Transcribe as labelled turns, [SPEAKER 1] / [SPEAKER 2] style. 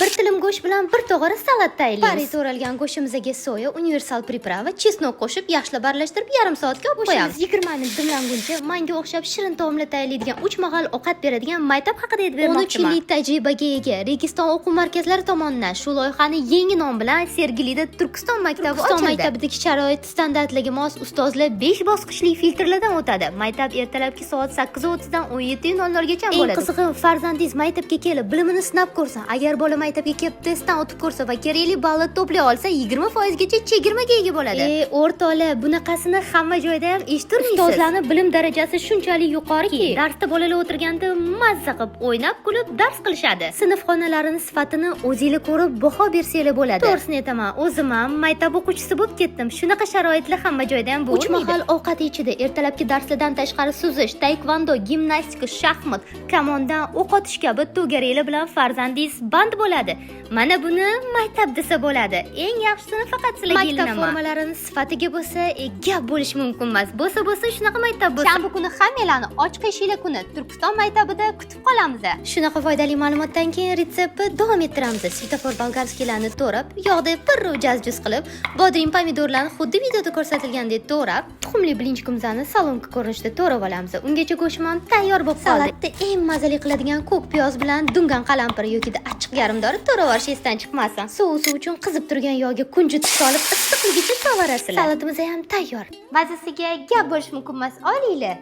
[SPEAKER 1] Bir tilim go'sht bilan bir tog'ora salat tayyorlaymiz. Paris o'ralgan go'shtimizga soya, universal priprava, chesnok qo'shib yaxshilab aralashtirib yarim soatga olib qo'yamiz. 20 minut dimlanguncha manga o'xshab shirin taomlar tayyorlaydigan 3 mahal ovqat beradigan maytab haqida aytib bermoqchiman. 13 yillik tajribaga ega Registon o'quv markazlari tomonidan shu loyihani yangi nom bilan Sergelida Turkiston maktabi ochildi. Maktabidagi sharoit standartlarga mos ustozlar 5 bosqichli filtrlardan o'tadi. Maktab ertalabki soat 8:30 dan 17:00 gacha bo'ladi. Eng qizig'i, farzandingiz maktabga kelib bilimini sinab ko'rsa, agar bola maktabga kelib testdan o'tib ko'rsa va kerakli balli to'play olsa, 20% gacha chegirmaga ega bo'ladi. O'rtoqlar, bunaqasini hamma joyda ham eshittirmaysiz. Ustozlarning bilim darajasi shunchalik yuqoriki, darsda bolalar o'tirganda mazza qilib, o'ynab, kulib dars qilishadi. Sinf xonalarining sifatini o'zingizlar ko'rib baho bersanglar bo'ladi. To'g'risini aytaman, o'zim ham maktab o'quvchisi bo'lib ketdim. Shunaqa sharoitlar hamma joyda ham bo'lmaydi. 3 mahal ovqat ichida ertalabki darslardan tashqari suzish, taekvondo, gimnastika, shaxmat, kamondan o'q otish kabi to'garaklar bilan farzandingiz band bo'ladi. Mana buni maktab desa bo'ladi. Eng yaxshisini faqat sizlarga ilinaman. Maktab formalarining sifatiga bo'lsa, gap bo'lish mumkin emas. Bo'lsa shunaqa maktab bo'lsin. Shanba kuni hammalarni ochiq eshiklar kuni Turkiston maktabida kutib qolamiz. Shunaqa foydali ma'lumotdan keyin retseptni davom ettiramiz. Svetofor bolgarskiylarni to'rab, yog'da pirru jaz-juz qilib, bodring pomidorlarni xuddi videoda ko'rsatilgandek to'rab, tuxumli blinchkumzani salonka ko'rinishida to'rab olamiz. Ungacha go'shtim tayyor bo'lib qoldi. Salatni eng mazali qiladigan ko'k piyoz bilan dungan qalampir yoki achchiq yarimdori to'rab olish esdan chiqmasin. Sousi uchun qizib turgan yog'ga kunjut solib issiqligicha sovarasizlar. Salatimiz ham tayyor. Mazasiga gap bo'lish mumkin emas, olinglar.